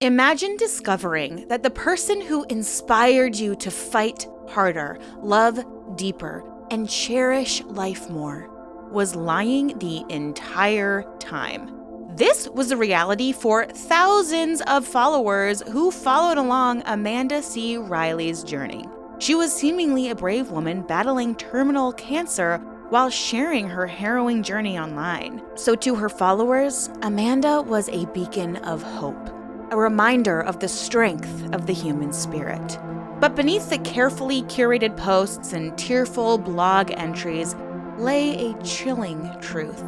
Imagine discovering that the person who inspired you to fight harder, love deeper, and cherish life more was lying the entire time. This was a reality for thousands of followers who followed along Amanda C. Riley's journey. She was seemingly a brave woman battling terminal cancer while sharing her harrowing journey online. So to her followers, Amanda was a beacon of hope, a reminder of the strength of the human spirit. But beneath the carefully curated posts and tearful blog entries lay a chilling truth.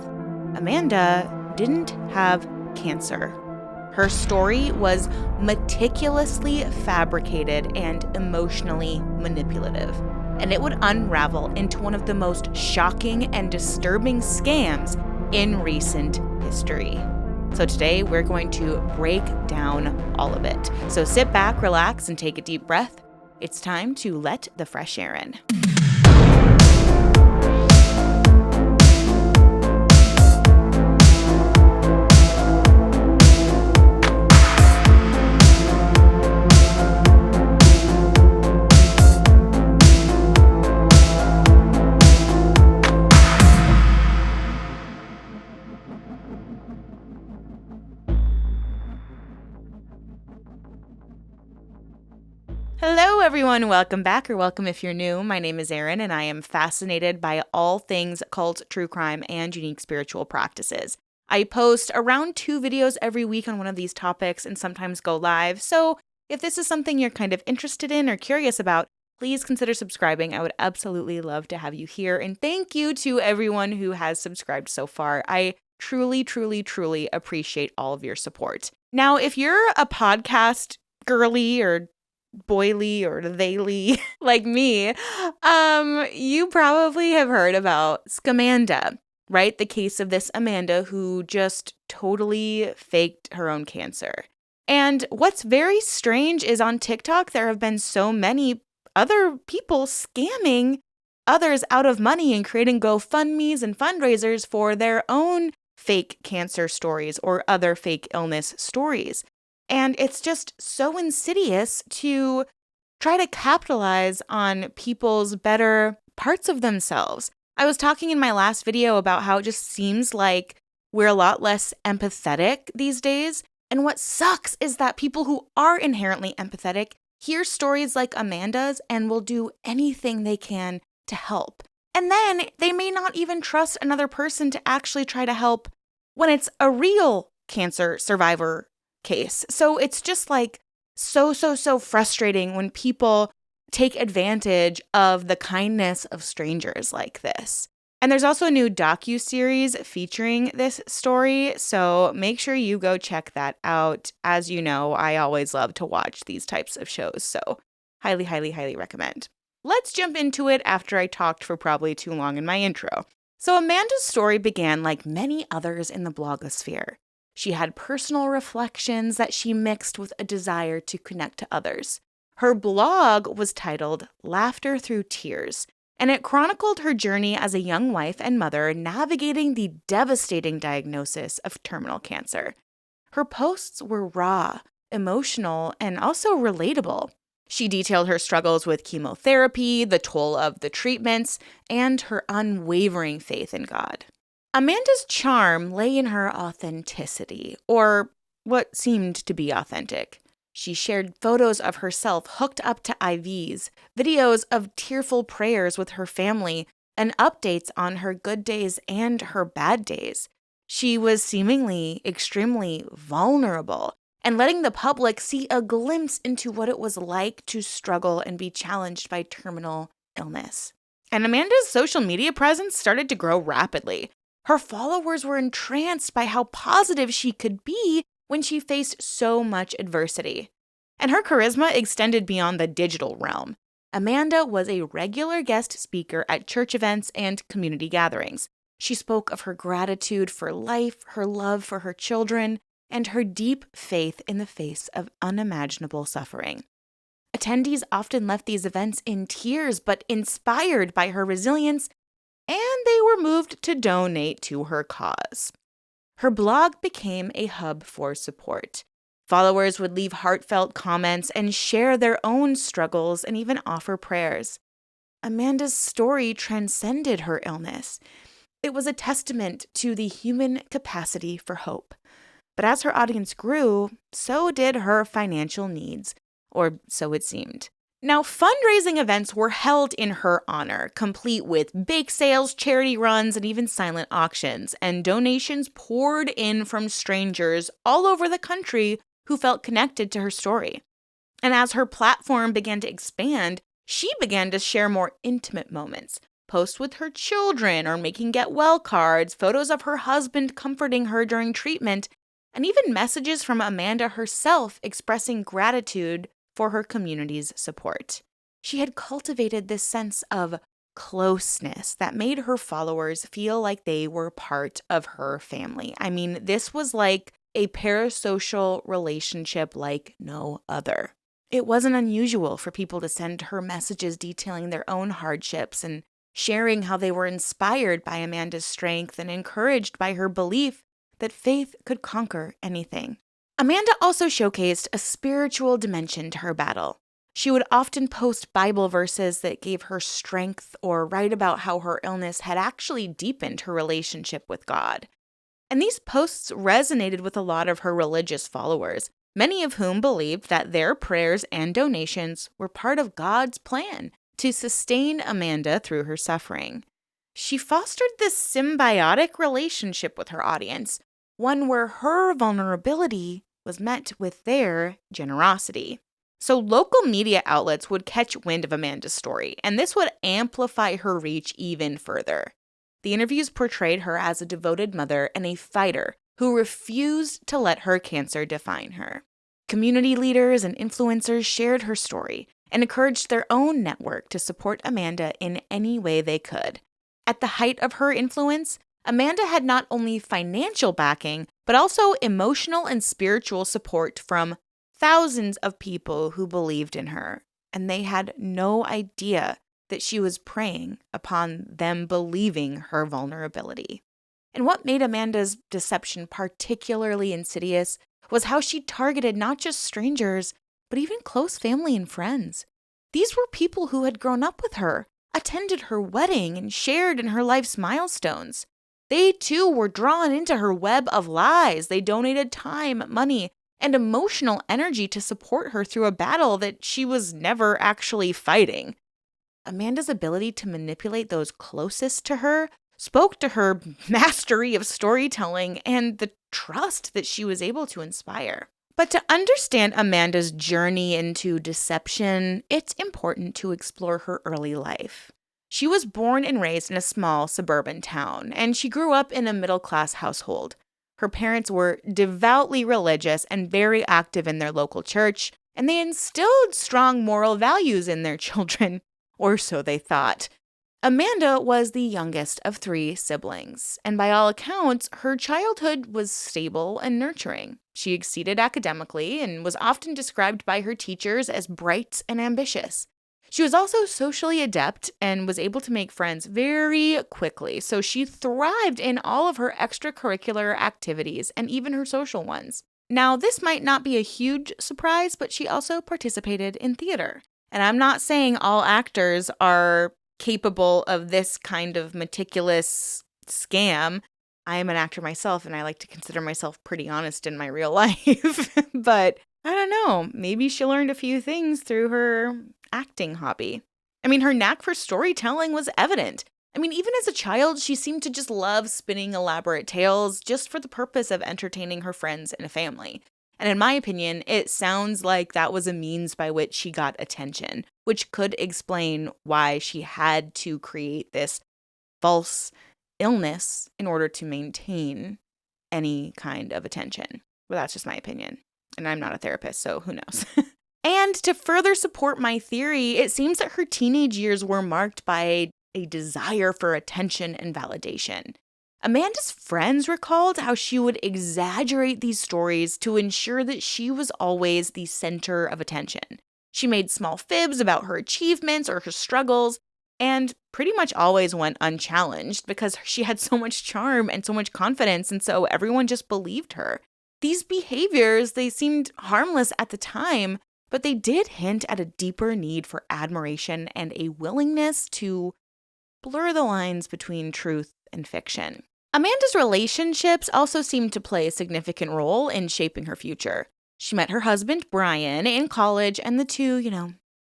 Amanda didn't have cancer. Her story was meticulously fabricated and emotionally manipulative, and it would unravel into one of the most shocking and disturbing scams in recent history. So today we're going to break down all of it. So sit back, relax, and take a deep breath. It's time to let the fresh air in. Hello, everyone. Welcome back, or welcome if you're new. My name is Erin, and I am fascinated by all things cult, true crime, and unique spiritual practices. I post around 2 videos every week on one of these topics and sometimes go live. So if this is something you're kind of interested in or curious about, please consider subscribing. I would absolutely love to have you here. And thank you to everyone who has subscribed so far. I truly, truly, truly appreciate all of your support. Now, if you're a podcast girly or boily or theyly like me, you probably have heard about Scamanda, right? The case of this Amanda who just totally faked her own cancer. And what's very strange is on TikTok, there have been so many other people scamming others out of money and creating GoFundMes and fundraisers for their own fake cancer stories or other fake illness stories. And it's just so insidious to try to capitalize on people's better parts of themselves. I was talking in my last video about how it just seems like we're a lot less empathetic these days. And what sucks is that people who are inherently empathetic hear stories like Amanda's and will do anything they can to help. And then they may not even trust another person to actually try to help when it's a real cancer survivor case. So it's just like so frustrating when people take advantage of the kindness of strangers like this. And there's also a new docuseries featuring this story, so make sure you go check that out. As you know, I always love to watch these types of shows, so highly, highly, highly recommend. Let's jump into it after I talked for probably too long in my intro. So Amanda's story began like many others in the blogosphere. She had personal reflections that she mixed with a desire to connect to others. Her blog was titled Laughter Through Tears, and it chronicled her journey as a young wife and mother navigating the devastating diagnosis of terminal cancer. Her posts were raw, emotional, and also relatable. She detailed her struggles with chemotherapy, the toll of the treatments, and her unwavering faith in God. Amanda's charm lay in her authenticity, or what seemed to be authentic. She shared photos of herself hooked up to IVs, videos of tearful prayers with her family, and updates on her good days and her bad days. She was seemingly extremely vulnerable and letting the public see a glimpse into what it was like to struggle and be challenged by terminal illness. And Amanda's social media presence started to grow rapidly. Her followers were entranced by how positive she could be when she faced so much adversity. And her charisma extended beyond the digital realm. Amanda was a regular guest speaker at church events and community gatherings. She spoke of her gratitude for life, her love for her children, and her deep faith in the face of unimaginable suffering. Attendees often left these events in tears, but inspired by her resilience, and they were moved to donate to her cause. Her blog became a hub for support. Followers would leave heartfelt comments and share their own struggles and even offer prayers. Amanda's story transcended her illness. It was a testament to the human capacity for hope. But as her audience grew, so did her financial needs, or so it seemed. Now, fundraising events were held in her honor, complete with bake sales, charity runs, and even silent auctions, and donations poured in from strangers all over the country who felt connected to her story. And as her platform began to expand, she began to share more intimate moments, posts with her children or making get well cards, photos of her husband comforting her during treatment, and even messages from Amanda herself expressing gratitude for her community's support. She had cultivated this sense of closeness that made her followers feel like they were part of her family. I mean, this was like a parasocial relationship like no other. It wasn't unusual for people to send her messages detailing their own hardships and sharing how they were inspired by Amanda's strength and encouraged by her belief that faith could conquer anything. Amanda also showcased a spiritual dimension to her battle. She would often post Bible verses that gave her strength or write about how her illness had actually deepened her relationship with God. And these posts resonated with a lot of her religious followers, many of whom believed that their prayers and donations were part of God's plan to sustain Amanda through her suffering. She fostered this symbiotic relationship with her audience, one where her vulnerability was met with their generosity. So local media outlets would catch wind of Amanda's story, and this would amplify her reach even further. The interviews portrayed her as a devoted mother and a fighter who refused to let her cancer define her. Community leaders and influencers shared her story and encouraged their own network to support Amanda in any way they could. At the height of her influence, Amanda had not only financial backing, but also emotional and spiritual support from thousands of people who believed in her, and they had no idea that she was preying upon them believing her vulnerability. And what made Amanda's deception particularly insidious was how she targeted not just strangers, but even close family and friends. These were people who had grown up with her, attended her wedding, and shared in her life's milestones. They too were drawn into her web of lies. They donated time, money, and emotional energy to support her through a battle that she was never actually fighting. Amanda's ability to manipulate those closest to her spoke to her mastery of storytelling and the trust that she was able to inspire. But to understand Amanda's journey into deception, it's important to explore her early life. She was born and raised in a small suburban town, and she grew up in a middle-class household. Her parents were devoutly religious and very active in their local church, and they instilled strong moral values in their children, or so they thought. Amanda was the youngest of 3 siblings, and by all accounts, her childhood was stable and nurturing. She exceeded academically and was often described by her teachers as bright and ambitious. She was also socially adept and was able to make friends very quickly, so she thrived in all of her extracurricular activities and even her social ones. Now, this might not be a huge surprise, but she also participated in theater. And I'm not saying all actors are capable of this kind of meticulous scam. I am an actor myself, and I like to consider myself pretty honest in my real life. But I don't know, maybe she learned a few things through her acting hobby. I mean, her knack for storytelling was evident. I mean, even as a child, she seemed to just love spinning elaborate tales just for the purpose of entertaining her friends and family. And in my opinion, it sounds like that was a means by which she got attention, which could explain why she had to create this false illness in order to maintain any kind of attention. Well, that's just my opinion. And I'm not a therapist, so who knows? And to further support my theory, it seems that her teenage years were marked by a desire for attention and validation. Amanda's friends recalled how she would exaggerate these stories to ensure that she was always the center of attention. She made small fibs about her achievements or her struggles, and pretty much always went unchallenged because she had so much charm and so much confidence, and so everyone just believed her. these behaviors, they seemed harmless at the time, but they did hint at a deeper need for admiration and a willingness to blur the lines between truth and fiction. Amanda's relationships also seemed to play a significant role in shaping her future. She met her husband, Brian, in college, and the two,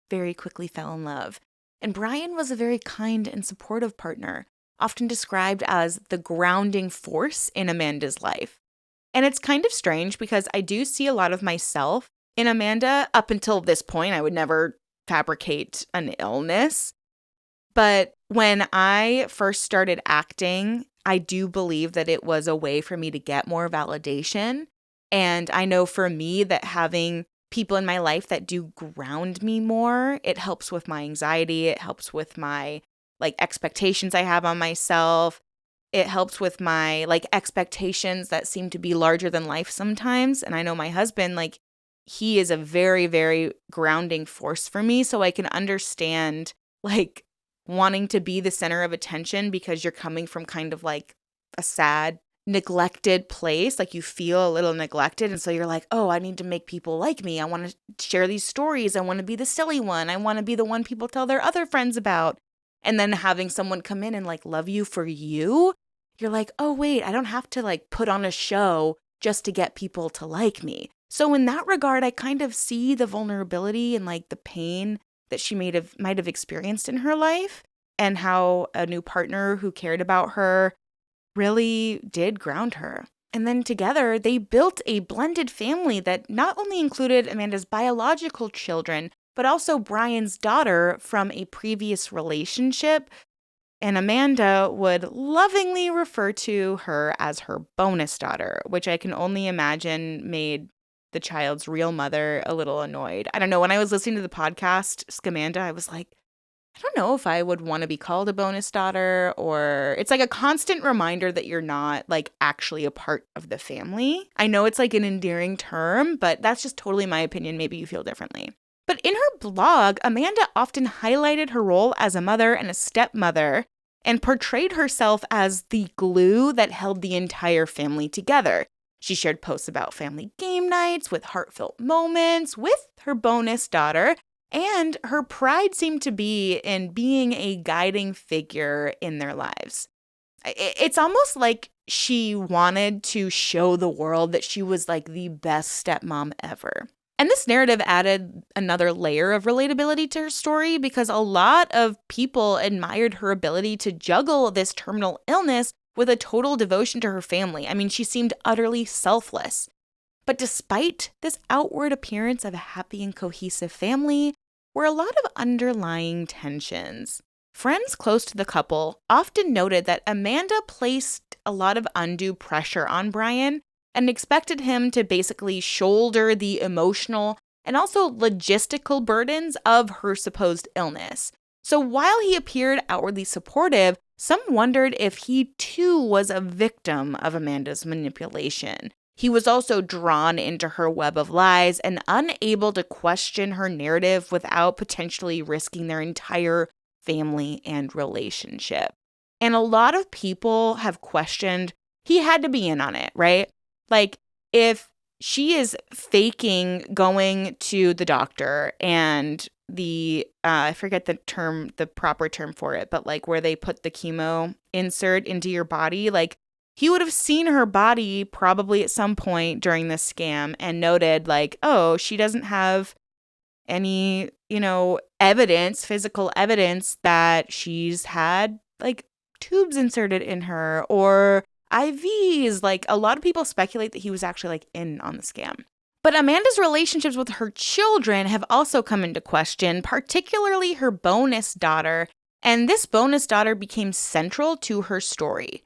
very quickly fell in love. And Brian was a very kind and supportive partner, often described as the grounding force in Amanda's life. And it's kind of strange because I do see a lot of myself in Amanda. Up until this point, I would never fabricate an illness. But when I first started acting, I do believe that it was a way for me to get more validation. And I know for me that having people in my life that do ground me more, it helps with my anxiety. It helps with my expectations I have on myself. It helps with my expectations that seem to be larger than life sometimes. And I know my husband, he is a very, very grounding force for me. So I can understand wanting to be the center of attention because you're coming from kind of a sad, neglected place. You feel a little neglected. And so you're like, oh, I need to make people like me. I want to share these stories. I want to be the silly one. I want to be the one people tell their other friends about. And then having someone come in and love you for you, you're like, oh, wait, I don't have to put on a show just to get people to like me. So in that regard, I kind of see the vulnerability and the pain that she might have experienced in her life, and how a new partner who cared about her really did ground her. And then together, they built a blended family that not only included Amanda's biological children, but also Brian's daughter from a previous relationship. And Amanda would lovingly refer to her as her bonus daughter, which I can only imagine made the child's real mother a little annoyed. I don't know. When I was listening to the podcast, Scamanda, I was like, I don't know if I would want to be called a bonus daughter, or it's a constant reminder that you're not actually a part of the family. I know it's an endearing term, but that's just totally my opinion. Maybe you feel differently. But in her blog, Amanda often highlighted her role as a mother and a stepmother and portrayed herself as the glue that held the entire family together. She shared posts about family game nights with heartfelt moments with her bonus daughter, and her pride seemed to be in being a guiding figure in their lives. It's almost like she wanted to show the world that she was the best stepmom ever. And this narrative added another layer of relatability to her story because a lot of people admired her ability to juggle this terminal illness with a total devotion to her family. I mean, she seemed utterly selfless. But despite this outward appearance of a happy and cohesive family, were a lot of underlying tensions. Friends close to the couple often noted that Amanda placed a lot of undue pressure on Brian and expected him to basically shoulder the emotional and also logistical burdens of her supposed illness. So while he appeared outwardly supportive, some wondered if he too was a victim of Amanda's manipulation. He was also drawn into her web of lies and unable to question her narrative without potentially risking their entire family and relationship. And a lot of people have questioned, he had to be in on it, right? If she is faking going to the doctor and I forget the proper term for it, but where they put the chemo insert into your body, he would have seen her body probably at some point during this scam and noted oh, she doesn't have any, evidence, physical evidence that she's had tubes inserted in her or IVs. A lot of people speculate that he was actually in on the scam. But Amanda's relationships with her children have also come into question, particularly her bonus daughter. And this bonus daughter became central to her story.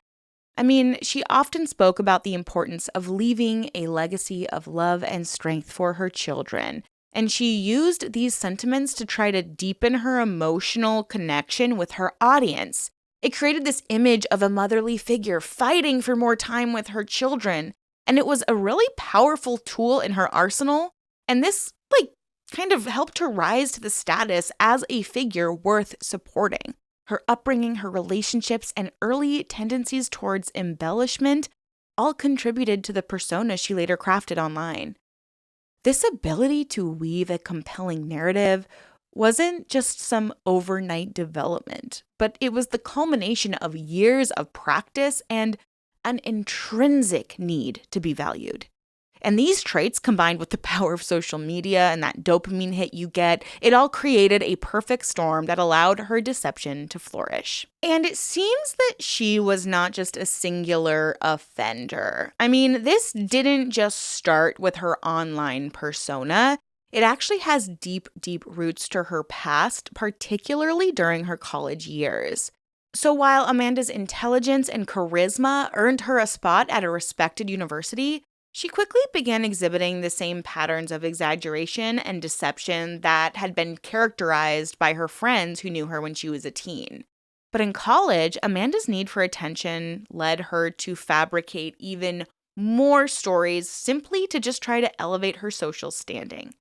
I mean, she often spoke about the importance of leaving a legacy of love and strength for her children. And she used these sentiments to try to deepen her emotional connection with her audience. It created this image of a motherly figure fighting for more time with her children. And it was a really powerful tool in her arsenal. And this, kind of helped her rise to the status as a figure worth supporting. Her upbringing, her relationships, and early tendencies towards embellishment all contributed to the persona she later crafted online. This ability to weave a compelling narrative wasn't just some overnight development, but it was the culmination of years of practice and an intrinsic need to be valued. And these traits, combined with the power of social media and that dopamine hit you get, it all created a perfect storm that allowed her deception to flourish. And it seems that she was not just a singular offender. I mean, this didn't just start with her online persona. It actually has deep, deep roots to her past, particularly during her college years. So while Amanda's intelligence and charisma earned her a spot at a respected university, she quickly began exhibiting the same patterns of exaggeration and deception that had been characterized by her friends who knew her when she was a teen. But in college, Amanda's need for attention led her to fabricate even more stories simply to just try to elevate her social standing.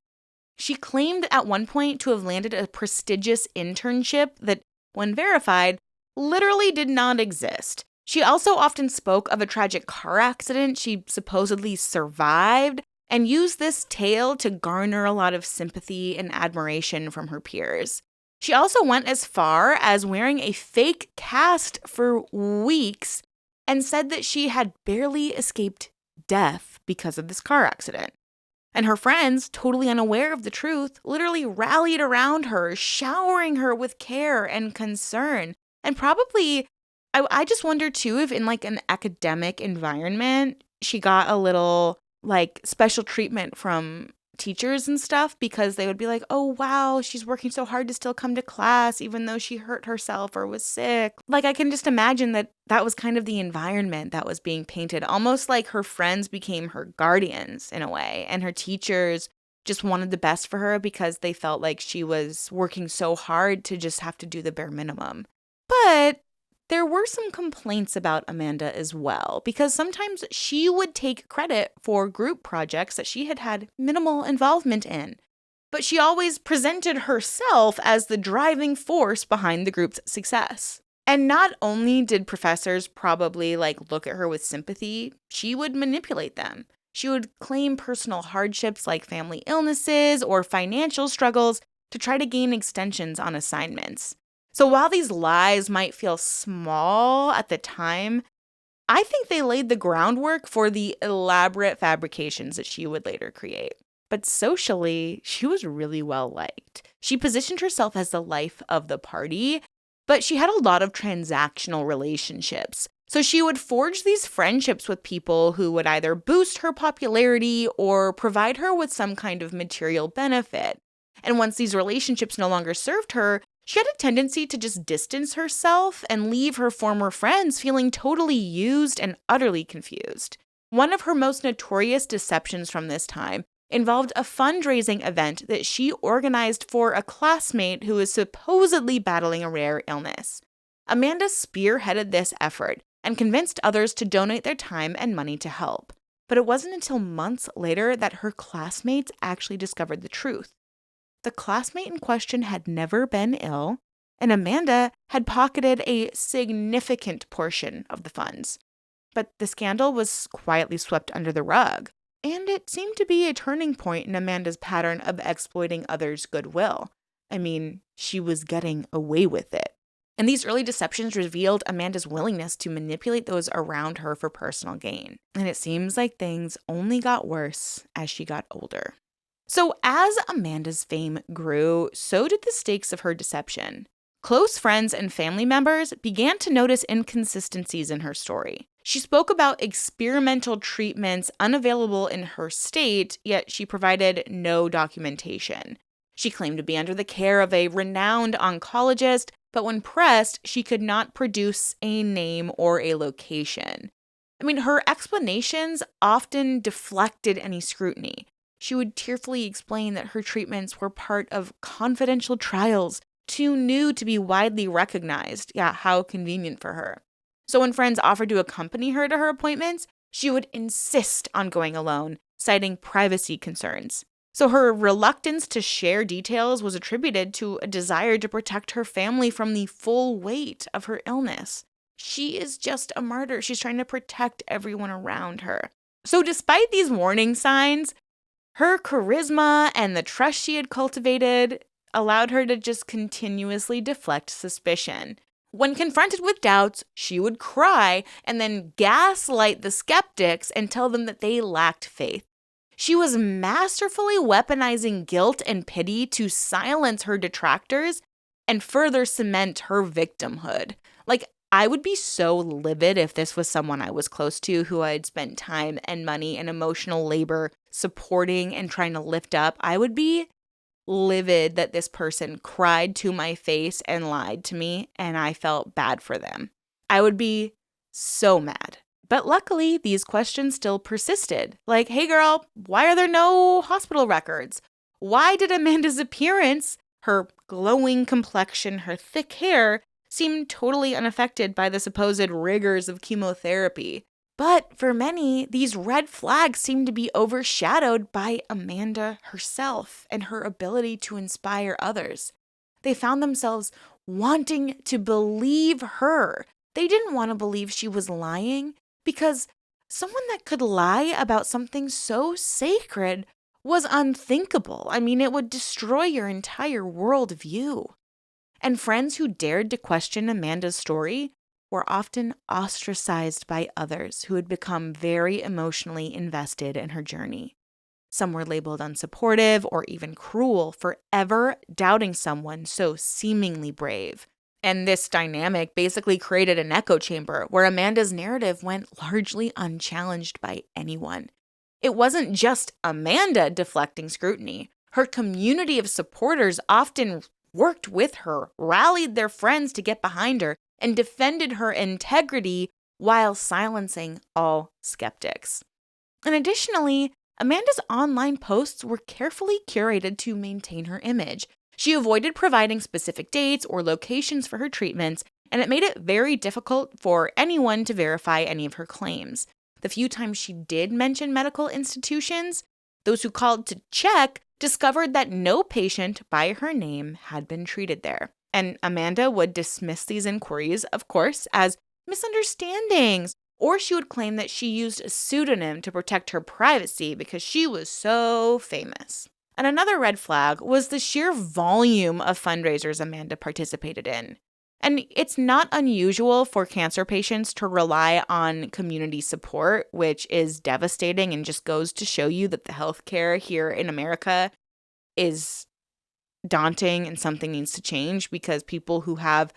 She claimed at one point to have landed a prestigious internship that, when verified, literally did not exist. She also often spoke of a tragic car accident she supposedly survived and used this tale to garner a lot of sympathy and admiration from her peers. She also went as far as wearing a fake cast for weeks and said that she had barely escaped death because of this car accident. And her friends, totally unaware of the truth, literally rallied around her, showering her with care and concern. And probably, I just wonder too if in like an academic environment, she got a little like special treatment from teachers and stuff, because they would be like, oh wow, she's working so hard to still come to class even though she hurt herself or was sick. Like, I can just imagine that was kind of the environment that was being painted, almost like her friends became her guardians in a way, and her teachers just wanted the best for her because they felt like she was working so hard to just have to do the bare minimum. But there were some complaints about Amanda as well, because sometimes she would take credit for group projects that she had had minimal involvement in. But she always presented herself as the driving force behind the group's success. And not only did professors probably look at her with sympathy, she would manipulate them. She would claim personal hardships like family illnesses or financial struggles to try to gain extensions on assignments. So while these lies might feel small at the time, I think they laid the groundwork for the elaborate fabrications that she would later create. But socially, she was really well liked. She positioned herself as the life of the party, but she had a lot of transactional relationships. So she would forge these friendships with people who would either boost her popularity or provide her with some kind of material benefit. And once these relationships no longer served her, she had a tendency to just distance herself and leave her former friends feeling totally used and utterly confused. One of her most notorious deceptions from this time involved a fundraising event that she organized for a classmate who was supposedly battling a rare illness. Amanda spearheaded this effort and convinced others to donate their time and money to help. But it wasn't until months later that her classmates actually discovered the truth. The classmate in question had never been ill, and Amanda had pocketed a significant portion of the funds. But the scandal was quietly swept under the rug, and it seemed to be a turning point in Amanda's pattern of exploiting others' goodwill. I mean, she was getting away with it. And these early deceptions revealed Amanda's willingness to manipulate those around her for personal gain. And it seems like things only got worse as she got older. So as Amanda's fame grew, so did the stakes of her deception. Close friends and family members began to notice inconsistencies in her story. She spoke about experimental treatments unavailable in her state, yet she provided no documentation. She claimed to be under the care of a renowned oncologist, but when pressed, she could not produce a name or a location. I mean, her explanations often deflected any scrutiny. She would tearfully explain that her treatments were part of confidential trials, too new to be widely recognized. Yeah, how convenient for her. So when friends offered to accompany her to her appointments, she would insist on going alone, citing privacy concerns. So her reluctance to share details was attributed to a desire to protect her family from the full weight of her illness. she is just a martyr. She's trying to protect everyone around her. So despite these warning signs, her charisma and the trust she had cultivated allowed her to just continuously deflect suspicion. When confronted with doubts, she would cry and then gaslight the skeptics and tell them that they lacked faith. She was masterfully weaponizing guilt and pity to silence her detractors and further cement her victimhood. Like, I would be so livid if this was someone I was close to who I'd spent time and money and emotional labor supporting and trying to lift up. I would be livid that this person cried to my face and lied to me, and I felt bad for them. I would be so mad. But luckily, these questions still persisted. Like, hey girl, why are there no hospital records? Why did Amanda's appearance, her glowing complexion, her thick hair, seem totally unaffected by the supposed rigors of chemotherapy? But for many, these red flags seem to be overshadowed by Amanda herself and her ability to inspire others. They found themselves wanting to believe her. They didn't want to believe she was lying because someone that could lie about something so sacred was unthinkable. I mean, it would destroy your entire worldview. And friends who dared to question Amanda's story were often ostracized by others who had become very emotionally invested in her journey. Some were labeled unsupportive or even cruel for ever doubting someone so seemingly brave. And this dynamic basically created an echo chamber where Amanda's narrative went largely unchallenged by anyone. It wasn't just Amanda deflecting scrutiny. Her community of supporters often worked with her, rallied their friends to get behind her, and defended her integrity while silencing all skeptics. And additionally, Amanda's online posts were carefully curated to maintain her image. She avoided providing specific dates or locations for her treatments, and it made it very difficult for anyone to verify any of her claims. The few times she did mention medical institutions, those who called to check discovered that no patient by her name had been treated there. And Amanda would dismiss these inquiries, of course, as misunderstandings, or she would claim that she used a pseudonym to protect her privacy because she was so famous. And another red flag was the sheer volume of fundraisers Amanda participated in. And it's not unusual for cancer patients to rely on community support, which is devastating and just goes to show you that the healthcare here in America is daunting and something needs to change, because people who have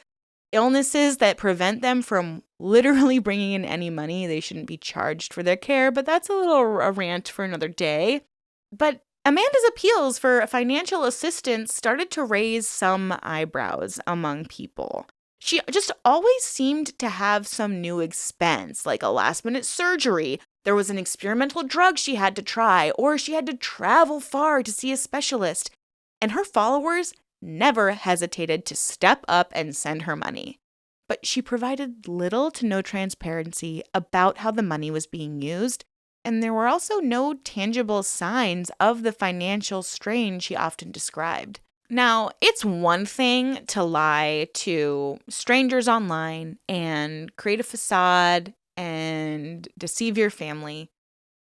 illnesses that prevent them from literally bringing in any money, they shouldn't be charged for their care. But that's a rant for another day. But Amanda's appeals for financial assistance started to raise some eyebrows among people. She just always seemed to have some new expense, like a last-minute surgery. There was an experimental drug she had to try, or she had to travel far to see a specialist. And her followers never hesitated to step up and send her money. But she provided little to no transparency about how the money was being used, and there were also no tangible signs of the financial strain she often described. Now, it's one thing to lie to strangers online and create a facade and deceive your family,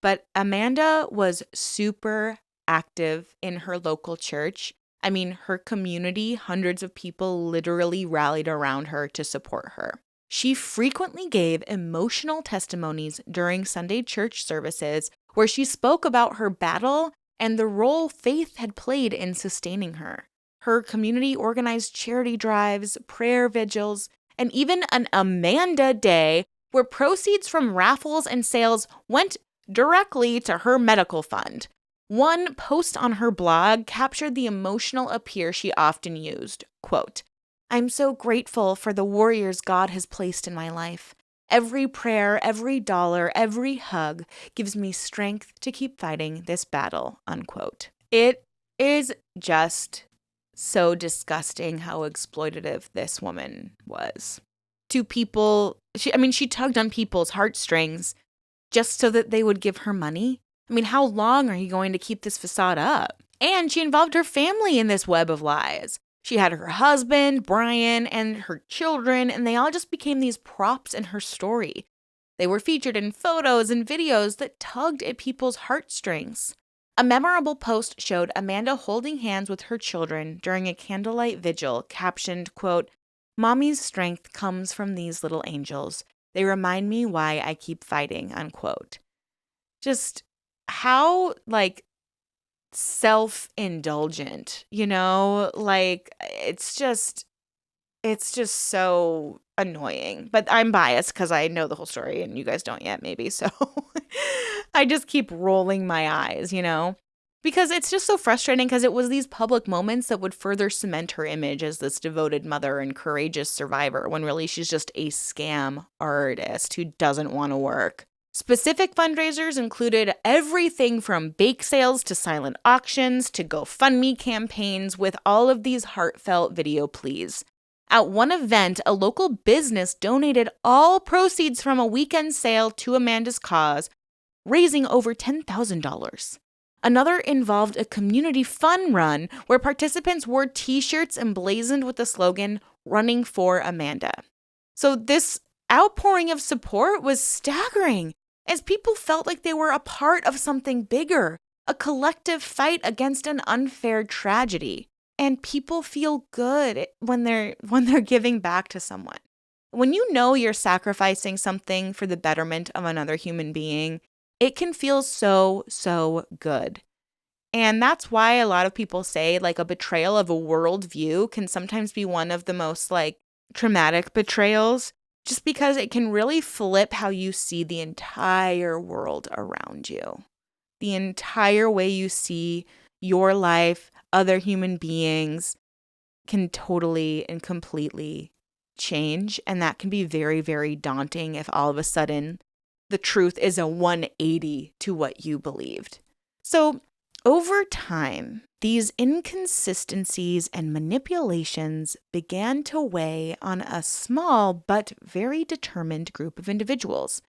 but Amanda was super active in her local church. I mean, her community, hundreds of people literally rallied around her to support her. She frequently gave emotional testimonies during Sunday church services where she spoke about her battle and the role faith had played in sustaining her. Her community organized charity drives, prayer vigils, and even an Amanda Day where proceeds from raffles and sales went directly to her medical fund. One post on her blog captured the emotional appeal she often used. Quote, "I'm so grateful for the warriors God has placed in my life. Every prayer, every dollar, every hug gives me strength to keep fighting this battle." Unquote. It is just so disgusting how exploitative this woman was. To people, she tugged on people's heartstrings just so that they would give her money. I mean, how long are you going to keep this facade up? And she involved her family in this web of lies. She had her husband, Brian, and her children, and they all just became these props in her story. They were featured in photos and videos that tugged at people's heartstrings. A memorable post showed Amanda holding hands with her children during a candlelight vigil, captioned, quote, "Mommy's strength comes from these little angels. They remind me why I keep fighting," unquote. Just how, self-indulgent, it's just so annoying. But I'm biased because I know the whole story and you guys don't yet, maybe. So I just keep rolling my eyes, because it's just so frustrating because it was these public moments that would further cement her image as this devoted mother and courageous survivor when really she's just a scam artist who doesn't want to work. Specific fundraisers included everything from bake sales to silent auctions to GoFundMe campaigns with all of these heartfelt video pleas. At one event, a local business donated all proceeds from a weekend sale to Amanda's cause, raising over $10,000. Another involved a community fun run where participants wore t-shirts emblazoned with the slogan, "Running for Amanda." So this outpouring of support was staggering, as people felt like they were a part of something bigger, a collective fight against an unfair tragedy. And people feel good when they're giving back to someone. When you know you're sacrificing something for the betterment of another human being, it can feel so, so good. And that's why a lot of people say a betrayal of a worldview can sometimes be one of the most traumatic betrayals, just because it can really flip how you see the entire world around you. The entire way you see your life, other human beings can totally and completely change. And that can be very, very daunting if all of a sudden the truth is a 180 to what you believed. So over time, these inconsistencies and manipulations began to weigh on a small but very determined group of individuals.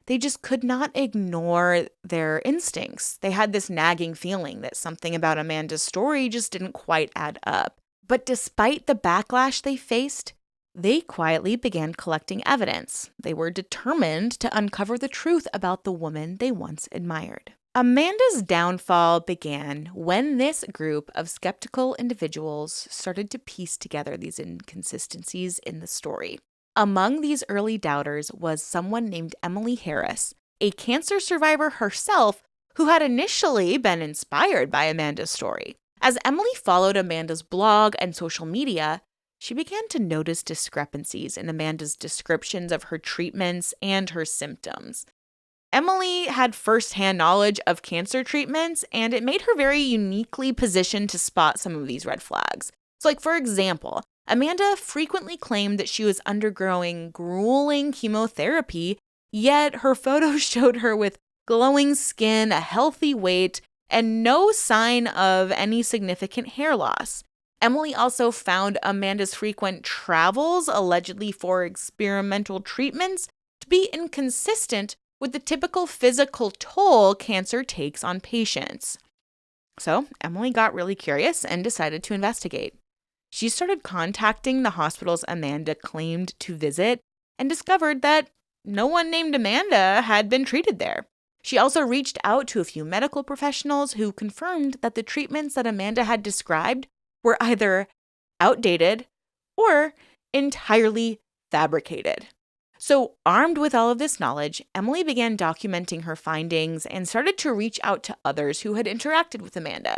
They just could not ignore their instincts. They had this nagging feeling that something about Amanda's story just didn't quite add up. But despite the backlash they faced, they quietly began collecting evidence. They were determined to uncover the truth about the woman they once admired. Amanda's downfall began when this group of skeptical individuals started to piece together these inconsistencies in the story. Among these early doubters was someone named Emily Harris, a cancer survivor herself who had initially been inspired by Amanda's story. As Emily followed Amanda's blog and social media, she began to notice discrepancies in Amanda's descriptions of her treatments and her symptoms. Emily had firsthand knowledge of cancer treatments, and it made her very uniquely positioned to spot some of these red flags. So, for example, Amanda frequently claimed that she was undergoing grueling chemotherapy, yet her photos showed her with glowing skin, a healthy weight, and no sign of any significant hair loss. Emily also found Amanda's frequent travels, allegedly for experimental treatments, to be inconsistent with the typical physical toll cancer takes on patients. So Emily got really curious and decided to investigate. She started contacting the hospitals Amanda claimed to visit and discovered that no one named Amanda had been treated there. She also reached out to a few medical professionals who confirmed that the treatments that Amanda had described were either outdated or entirely fabricated. So, armed with all of this knowledge, Emily began documenting her findings and started to reach out to others who had interacted with Amanda.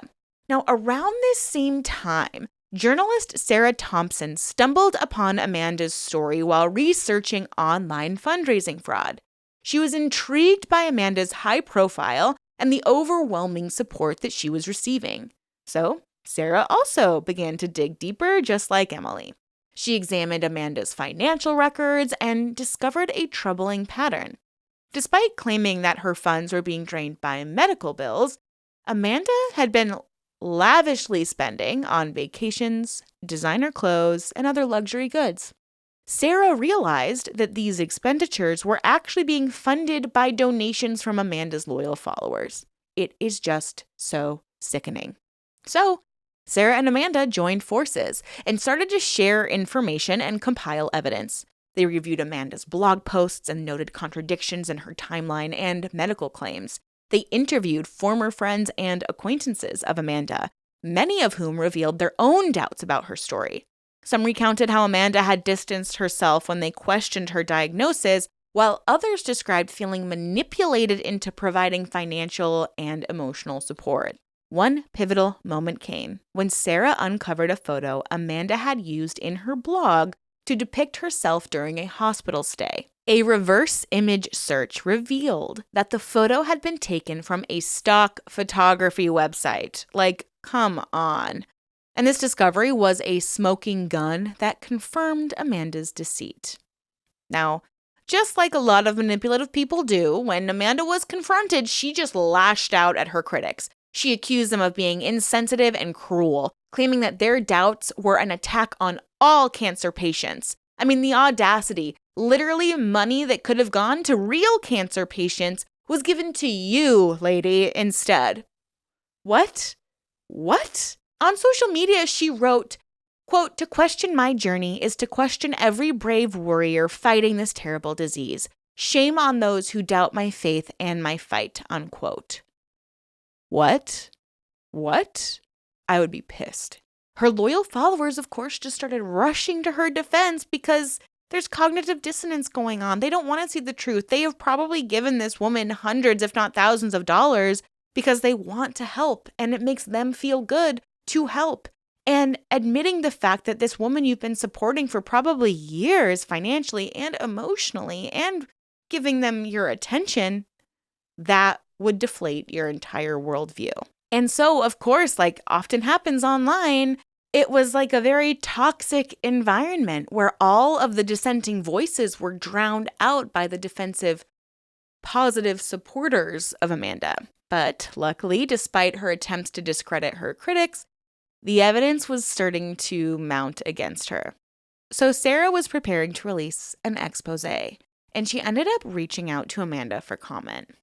Now, around this same time, journalist Sarah Thompson stumbled upon Amanda's story while researching online fundraising fraud. She was intrigued by Amanda's high profile and the overwhelming support that she was receiving. So, Sarah also began to dig deeper, just like Emily. She examined Amanda's financial records and discovered a troubling pattern. Despite claiming that her funds were being drained by medical bills, Amanda had been lavishly spending on vacations, designer clothes, and other luxury goods. Sarah realized that these expenditures were actually being funded by donations from Amanda's loyal followers. It is just so sickening. So, Sarah and Amanda joined forces and started to share information and compile evidence. They reviewed Amanda's blog posts and noted contradictions in her timeline and medical claims. They interviewed former friends and acquaintances of Amanda, many of whom revealed their own doubts about her story. Some recounted how Amanda had distanced herself when they questioned her diagnosis, while others described feeling manipulated into providing financial and emotional support. One pivotal moment came when Sarah uncovered a photo Amanda had used in her blog to depict herself during a hospital stay. A reverse image search revealed that the photo had been taken from a stock photography website. Like, come on. And this discovery was a smoking gun that confirmed Amanda's deceit. Now, just like a lot of manipulative people do, when Amanda was confronted, she just lashed out at her critics. She accused them of being insensitive and cruel, claiming that their doubts were an attack on all cancer patients. I mean, the audacity. Literally, money that could have gone to real cancer patients was given to you, lady, instead. What? On social media, she wrote, quote, "To question my journey is to question every brave warrior fighting this terrible disease. Shame on those who doubt my faith and my fight," unquote. What? I would be pissed. Her loyal followers, of course, just started rushing to her defense because there's cognitive dissonance going on. They don't want to see the truth. They have probably given this woman hundreds, if not thousands of dollars because they want to help, and it makes them feel good to help. And admitting the fact that this woman you've been supporting for probably years financially and emotionally and giving them your attention, that would deflate your entire worldview. And so, of course, like often happens online, it was like a very toxic environment where all of the dissenting voices were drowned out by the defensive, positive supporters of Amanda. But luckily, despite her attempts to discredit her critics, the evidence was starting to mount against her. So Sarah was preparing to release an expose, and she ended up reaching out to Amanda for comment.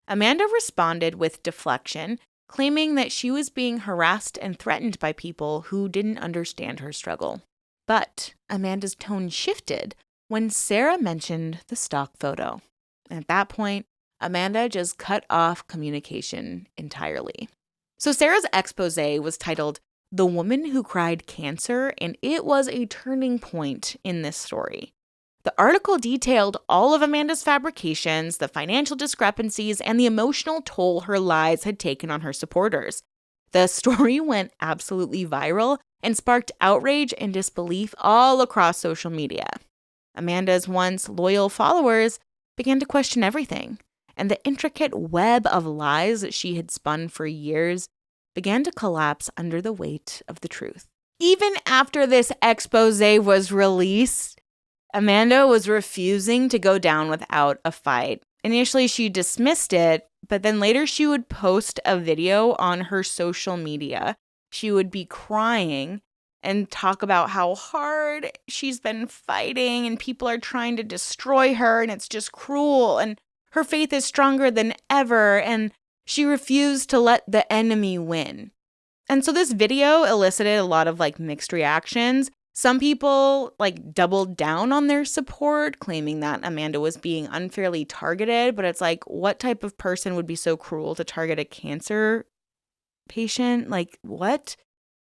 Amanda responded with deflection, claiming that she was being harassed and threatened by people who didn't understand her struggle. But Amanda's tone shifted when Sarah mentioned the stock photo. At that point, Amanda just cut off communication entirely. So Sarah's expose was titled "The Woman Who Cried Cancer," and it was a turning point in this story. The article detailed all of Amanda's fabrications, the financial discrepancies, and the emotional toll her lies had taken on her supporters. The story went absolutely viral and sparked outrage and disbelief all across social media. Amanda's once loyal followers began to question everything, and the intricate web of lies that she had spun for years began to collapse under the weight of the truth. Even after this expose was released, Amanda was refusing to go down without a fight. Initially, she dismissed it, but then later she would post a video on her social media. She would be crying and talk about how hard she's been fighting and people are trying to destroy her and it's just cruel and her faith is stronger than ever and she refused to let the enemy win. And so this video elicited a lot of mixed reactions. Some people doubled down on their support, claiming that Amanda was being unfairly targeted. But it's what type of person would be so cruel to target a cancer patient? What?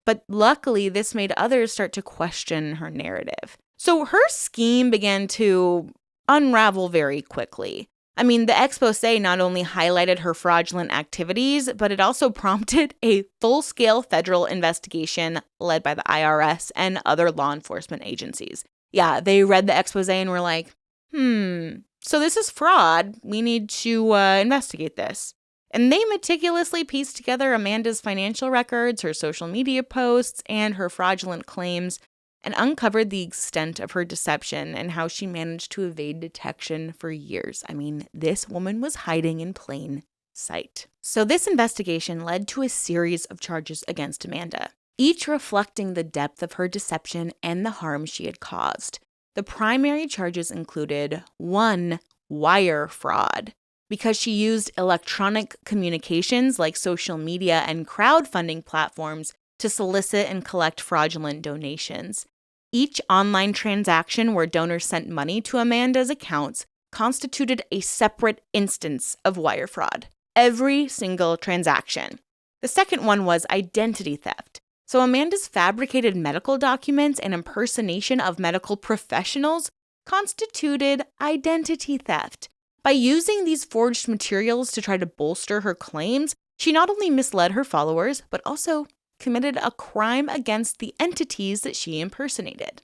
But luckily, this made others start to question her narrative. So her scheme began to unravel very quickly. I mean, the expose not only highlighted her fraudulent activities, but it also prompted a full-scale federal investigation led by the IRS and other law enforcement agencies. Yeah, they read the expose and were like, so this is fraud. We need to investigate this. And they meticulously pieced together Amanda's financial records, her social media posts, and her fraudulent claims, and uncovered the extent of her deception and how she managed to evade detection for years. I mean, this woman was hiding in plain sight. So this investigation led to a series of charges against Amanda, each reflecting the depth of her deception and the harm she had caused. The primary charges included 1, wire fraud, because she used electronic communications like social media and crowdfunding platforms to solicit and collect fraudulent donations. Each online transaction where donors sent money to Amanda's accounts constituted a separate instance of wire fraud. Every single transaction. The second one was identity theft. So Amanda's fabricated medical documents and impersonation of medical professionals constituted identity theft. By using these forged materials to try to bolster her claims, she not only misled her followers, but also committed a crime against the entities that she impersonated.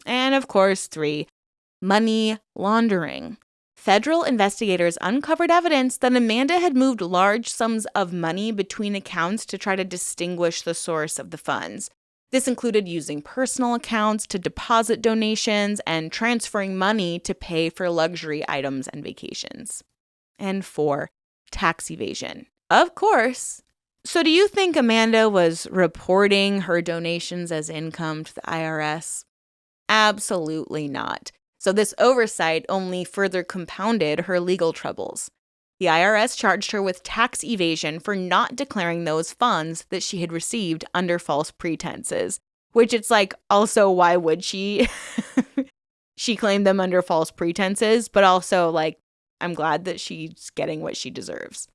And of course, 3, money laundering. Federal investigators uncovered evidence that Amanda had moved large sums of money between accounts to try to distinguish the source of the funds. This included using personal accounts to deposit donations and transferring money to pay for luxury items and vacations. And 4, tax evasion. Of course. So do you think Amanda was reporting her donations as income to the IRS? Absolutely not. So this oversight only further compounded her legal troubles. The IRS charged her with tax evasion for not declaring those funds that she had received under false pretenses, which it's like, also, why would she? She claimed them under false pretenses, but also, like, I'm glad that she's getting what she deserves.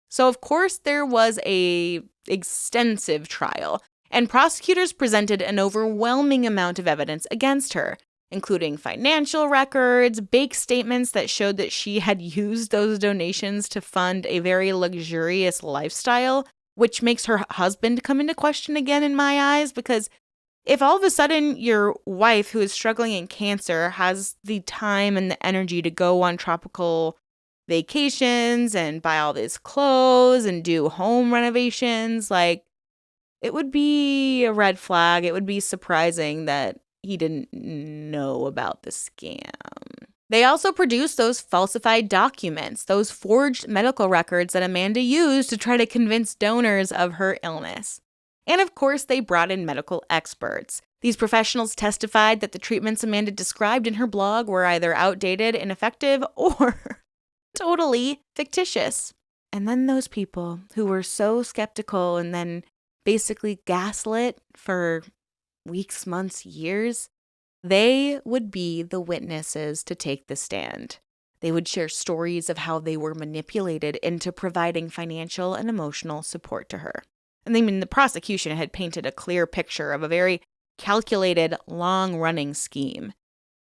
So, of course, there was a extensive trial, and prosecutors presented an overwhelming amount of evidence against her, including financial records, bank statements that showed that she had used those donations to fund a very luxurious lifestyle, which makes her husband come into question again in my eyes, because if all of a sudden your wife, who is struggling in cancer, has the time and the energy to go on tropical vacations and buy all these clothes and do home renovations, like, it would be a red flag. It would be surprising that he didn't know about the scam. They also produced those falsified documents, those forged medical records that Amanda used to try to convince donors of her illness. And of course, they brought in medical experts. These professionals testified that the treatments Amanda described in her blog were either outdated, ineffective, or totally fictitious. And then those people who were so skeptical and then basically gaslit for weeks, months, years, they would be the witnesses to take the stand. They would share stories of how they were manipulated into providing financial and emotional support to her. And the prosecution had painted a clear picture of a very calculated, long-running scheme.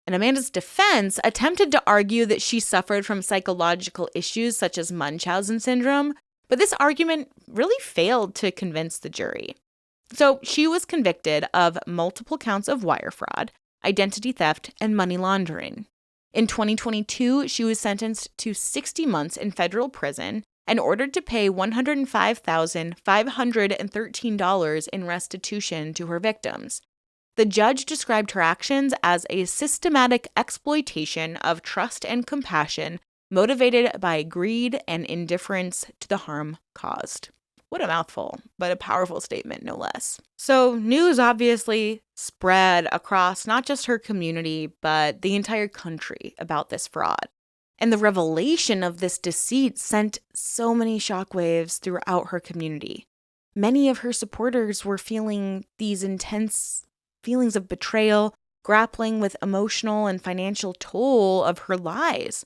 And Amanda's defense attempted to argue that she suffered from psychological issues such as Munchausen syndrome, but this argument really failed to convince the jury. So she was convicted of multiple counts of wire fraud, identity theft, and money laundering. In 2022, she was sentenced to 60 months in federal prison and ordered to pay $105,513 in restitution to her victims. The judge described her actions as a systematic exploitation of trust and compassion motivated by greed and indifference to the harm caused. What a mouthful, but a powerful statement, no less. So news obviously spread across not just her community, but the entire country about this fraud. And the revelation of this deceit sent so many shockwaves throughout her community. Many of her supporters were feeling these intense feelings of betrayal, grappling with emotional and financial toll of her lies.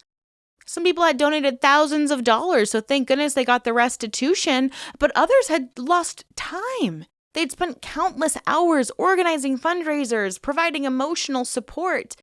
Some people had donated thousands of dollars, so thank goodness they got the restitution, but others had lost time. They'd spent countless hours organizing fundraisers, providing emotional support.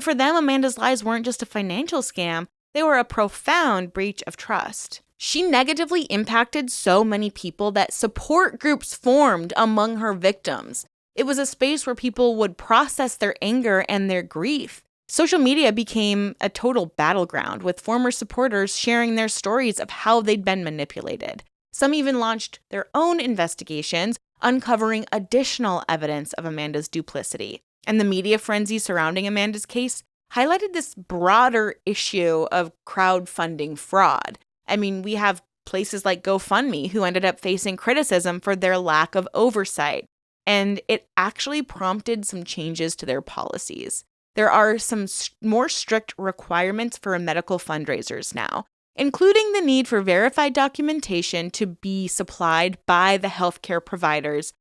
For them, Amanda's lies weren't just a financial scam, they were a profound breach of trust. She negatively impacted so many people that support groups formed among her victims. It was a space where people would process their anger and their grief. Social media became a total battleground, with former supporters sharing their stories of how they'd been manipulated. Some even launched their own investigations, uncovering additional evidence of Amanda's duplicity. And the media frenzy surrounding Amanda's case highlighted this broader issue of crowdfunding fraud. We have places like GoFundMe who ended up facing criticism for their lack of oversight, and it actually prompted some changes to their policies. There are some more strict requirements for medical fundraisers now, including the need for verified documentation to be supplied by the healthcare providers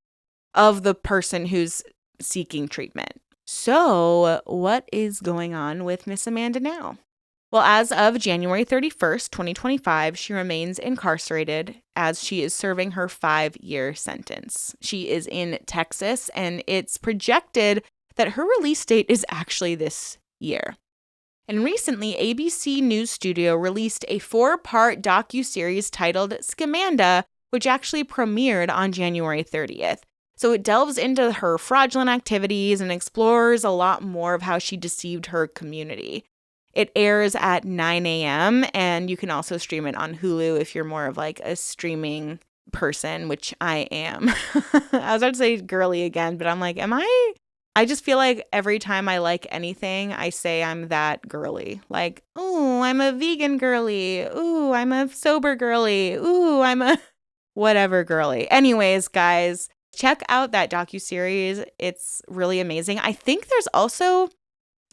of the person who's seeking treatment. So, what is going on with Miss Amanda now? Well, as of January 31st, 2025, she remains incarcerated as she is serving her 5-year sentence. She is in Texas, and it's projected that her release date is actually this year. And recently, ABC News Studio released a 4-part docuseries titled Scamanda, which actually premiered on January 30th. So it delves into her fraudulent activities and explores a lot more of how she deceived her community. It airs at 9 a.m. and you can also stream it on Hulu if you're more of like a streaming person, which I am. I was about to say girly again, but I'm like, am I? I just feel like every time I like anything, I say I'm that girly. Like, ooh, I'm a vegan girly. Ooh, I'm a sober girly. Ooh, I'm a whatever girly. Anyways, guys, check out that docuseries. It's really amazing. I think there's also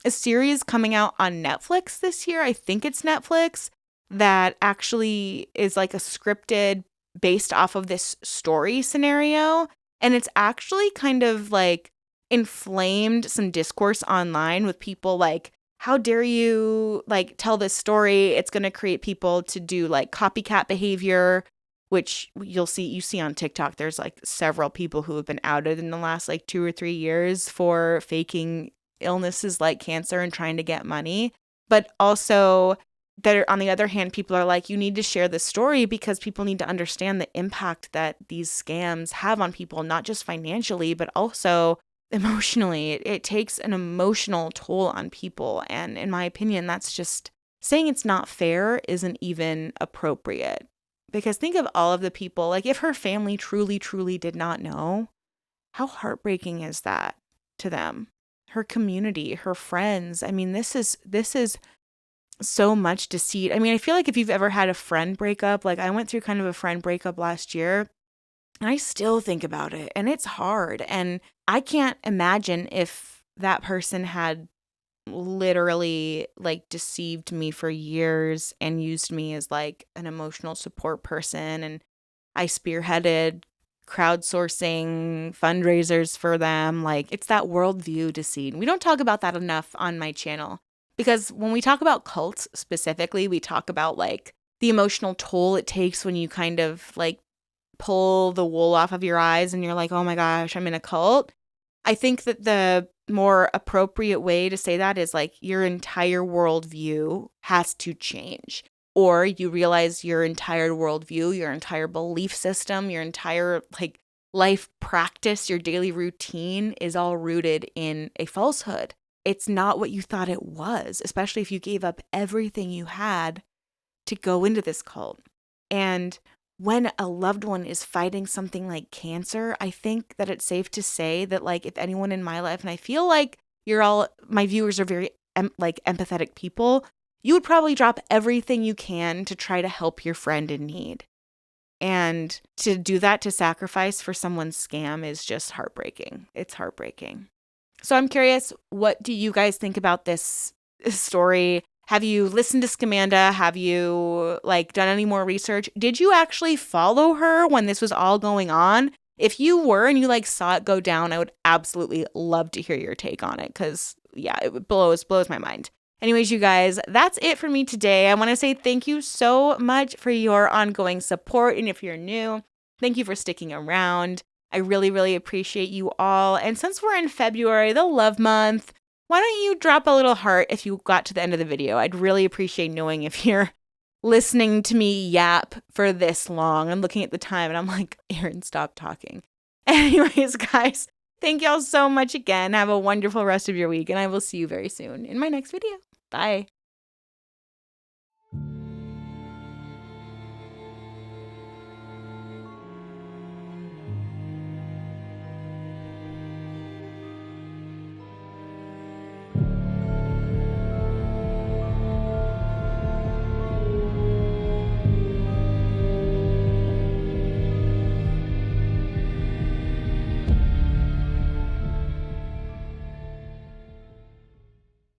a series coming out on Netflix this year. I think it's Netflix that actually is like a scripted based off of this story scenario. And it's actually kind of like inflamed some discourse online with people like, how dare you like tell this story? It's going to create people to do like copycat behavior, which you see on TikTok. There's like several people who have been outed in the last like 2 or 3 years for faking illnesses like cancer and trying to get money. But also that on the other hand, people are like, you need to share this story because people need to understand the impact that these scams have on people, not just financially, but also emotionally. It takes an emotional toll on people. And in my opinion, that's just saying it's not fair isn't even appropriate. Because think of all of the people, like if her family truly, truly did not know, how heartbreaking is that to them? Her community, her friends. I mean, this is so much deceit. I mean, I feel like if you've ever had a friend breakup, like I went through kind of a friend breakup last year, and I still think about it, and it's hard. And I can't imagine if that person had literally like deceived me for years and used me as like an emotional support person. And I spearheaded crowdsourcing fundraisers for them. Like it's that worldview deceit. We don't talk about that enough on my channel because when we talk about cults specifically, we talk about like the emotional toll it takes when you kind of like pull the wool off of your eyes and you're like, oh my gosh, I'm in a cult. I think that the more appropriate way to say that is like your entire worldview has to change. Or you realize your entire worldview, your entire belief system, your entire like life practice, your daily routine is all rooted in a falsehood. It's not what you thought it was, especially if you gave up everything you had to go into this cult. And when a loved one is fighting something like cancer, I think that it's safe to say that like if anyone in my life, and I feel like my viewers are very empathetic people, you would probably drop everything you can to try to help your friend in need. And to do that, to sacrifice for someone's scam is just heartbreaking. It's heartbreaking. So I'm curious, what do you guys think about this story? Have you listened to Scamanda? Have you like done any more research? Did you actually follow her when this was all going on? If you were and you like saw it go down, I would absolutely love to hear your take on it because yeah, it blows my mind. Anyways, you guys, that's it for me today. I want to say thank you so much for your ongoing support. And if you're new, thank you for sticking around. I really, really appreciate you all. And since we're in February, the love month, why don't you drop a little heart if you got to the end of the video? I'd really appreciate knowing if you're listening to me yap for this long. I'm looking at the time and I'm like, Erin, stop talking. Anyways, guys, thank y'all so much again. Have a wonderful rest of your week, and I will see you very soon in my next video. Bye.